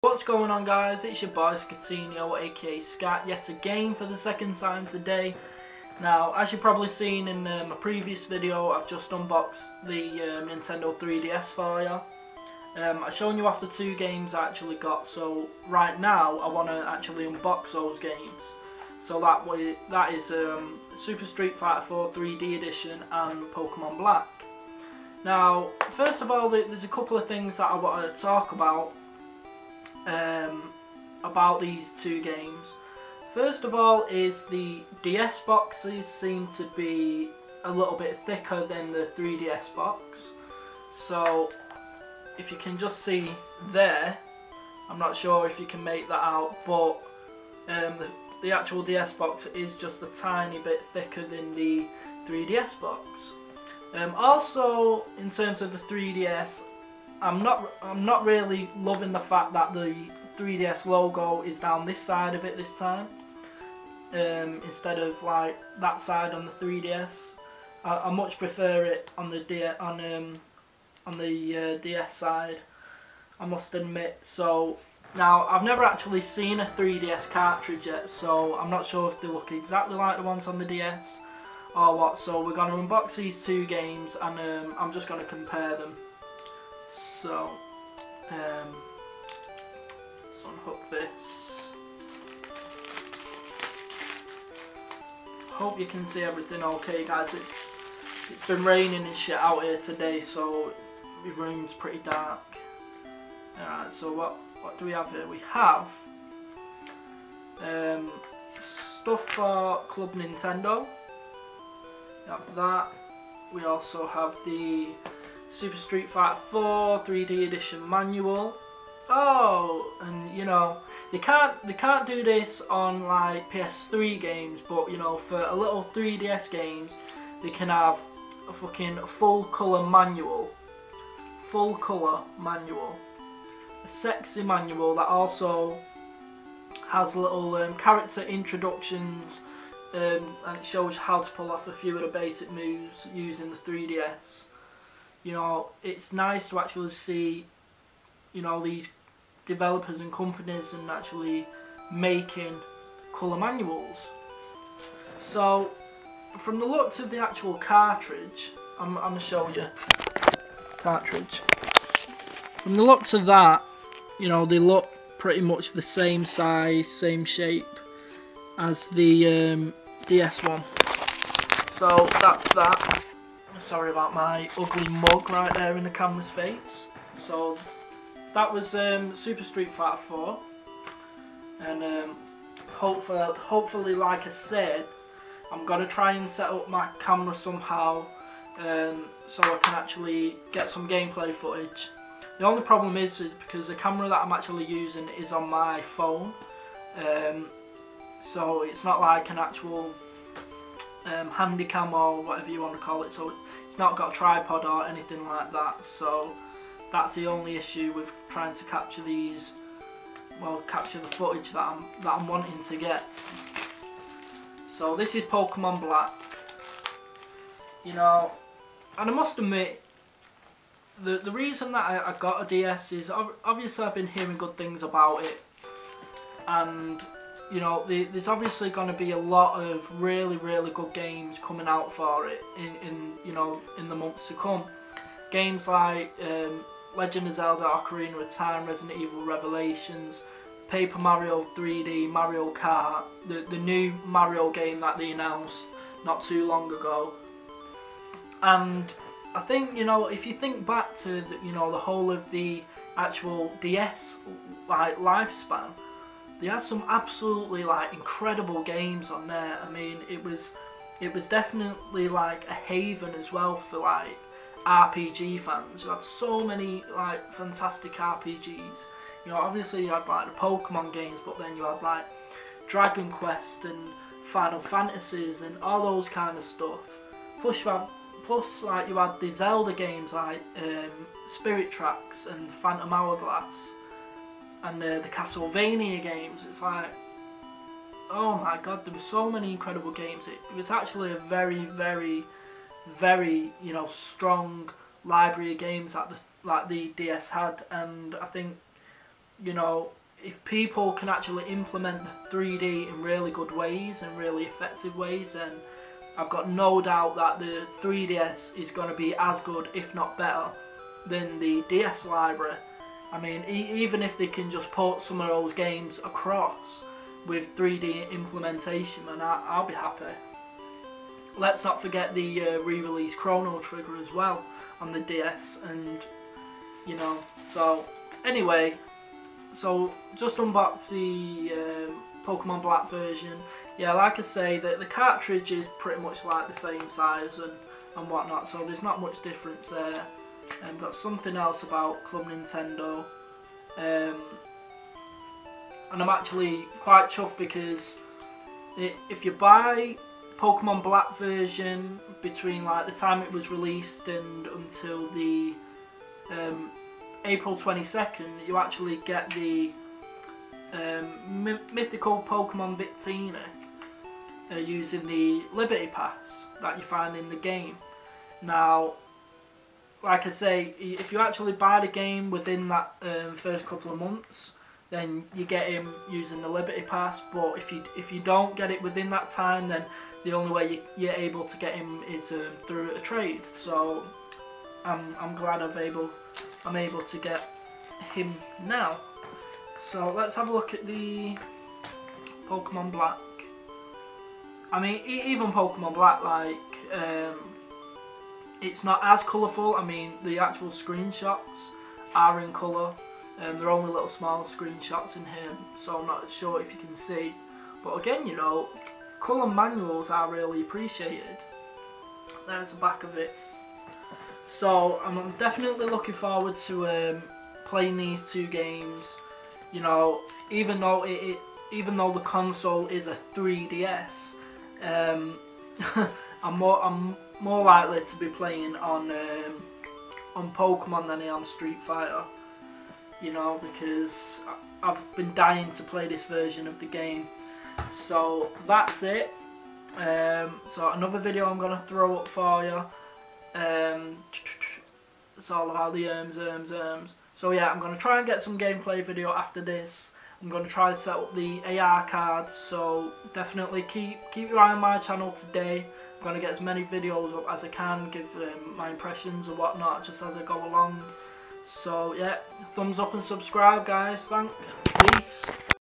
What's going on, guys? It's your boy Scatinio, aka Scat, yet again for the second time today. Now, as you've probably seen in my previous video, I've just unboxed the Nintendo 3DS for you. I've shown you off the two games I actually got, so right now I want to actually unbox those games. So that is Super Street Fighter 4 3D Edition and Pokemon Black. Now, first of all, there's a couple of things that I want to talk about these two games. First of all is the DS boxes seem to be a little bit thicker than the 3DS box. So if you can just see there, I'm not sure if you can make that out, but the actual DS box is just a tiny bit thicker than the 3DS box. Also, in terms of the 3DS, I'm not really loving the fact that the 3DS logo is down this side of it this time, instead of like that side on the 3DS. I much prefer it on the DS side, I must admit. So now, I've never actually seen a 3DS cartridge yet, so I'm not sure if they look exactly like the ones on the DS or what. So we're going to unbox these two games, and I'm just going to compare them. So let's unhook this. Hope you can see everything okay, guys. It's been raining and shit out here today, so the room's pretty dark. Alright, so what do we have here? We have stuff for Club Nintendo. We have that. We also have the Super Street Fighter 4 3D Edition manual. Oh, and you know, they can't do this on like PS3 games, but you know, for a little 3DS games, they can have a fucking full colour manual. Full colour manual. A sexy manual that also has little character introductions, and it shows how to pull off a few of the basic moves using the 3DS. You know, it's nice to actually see, you know, these developers and companies and actually making colour manuals. So, from the looks of the actual cartridge, I'm going to show you cartridge. From the looks of that, you know, they look pretty much the same size, same shape as the DS one. So that's that. Sorry about my ugly mug right there in the camera's face. So that was Super Street Fighter 4, and hopefully, like I said, I'm gonna try and set up my camera somehow, so I can actually get some gameplay footage. The only problem is because the camera that I'm actually using is on my phone, so it's not like an actual handycam or whatever you want to call it. So it's not got a tripod or anything like that, so that's the only issue with trying to capture these, well, capture the footage that I'm wanting to get. So this is Pokemon Black. You know, and I must admit, the reason that I got a DS is obviously I've been hearing good things about it, and you know, there's obviously going to be a lot of really good games coming out for it in you know, in the months to come. Games like Legend of Zelda: Ocarina of Time, Resident Evil Revelations, Paper Mario 3D, Mario Kart, the new Mario game that they announced not too long ago. And I think, you know, if you think back to you know, the whole of the actual DS like lifespan, they had some absolutely like incredible games on there. I mean, it was definitely like a haven as well for like RPG fans. You had so many like fantastic RPGs. You know, obviously you had like the Pokemon games, but then you had like Dragon Quest and Final Fantasies and all those kind of stuff. Plus like you had the Zelda games like Spirit Tracks and Phantom Hourglass, and the Castlevania games. It's like, oh my god, there were so many incredible games. It was actually a very, you know, strong library of games that the DS had, and I think you know, if people can actually implement the 3D in really good ways and really effective ways, then I've got no doubt that the 3DS is going to be as good, if not better, than the DS library. I mean, even if they can just port some of those games across with 3D implementation, then I'll be happy. Let's not forget the re-release Chrono Trigger as well on the DS, and you know, so anyway, so just unbox the Pokemon Black version. Yeah, like I say, the cartridge is pretty much like the same size and whatnot, so there's not much difference there. And got something else about Club Nintendo, and I'm actually quite chuffed because if you buy Pokemon Black version between like the time it was released and until the April 22nd, you actually get the mythical Pokemon Victini using the Liberty Pass that you find in the game. Now, like I say, if you actually buy the game within that first couple of months, then you get him using the Liberty Pass. But if you don't get it within that time, then the only way you're able to get him is through a trade. So I'm glad I'm able to get him now. So let's have a look at the Pokemon Black. I mean, even Pokemon Black, like, it's not as colourful. I mean, the actual screenshots are in colour. They're only little small screenshots in here, so I'm not sure if you can see. But again, you know, colour manuals are really appreciated. There's the back of it. So I'm definitely looking forward to playing these two games. You know, even though the console is a 3DS, I'm more likely to be playing on Pokemon than I am Street Fighter. You know, because I've been dying to play this version of the game. So that's it. So another video I'm gonna throw up for you. It's all about the So yeah, I'm gonna try and get some gameplay video after this. I'm gonna try to set up the AR cards. So definitely keep your eye on my channel today. I'm gonna get as many videos up as I can, give my impressions or whatnot just as I go along. So yeah, thumbs up and subscribe, guys. Thanks. Peace.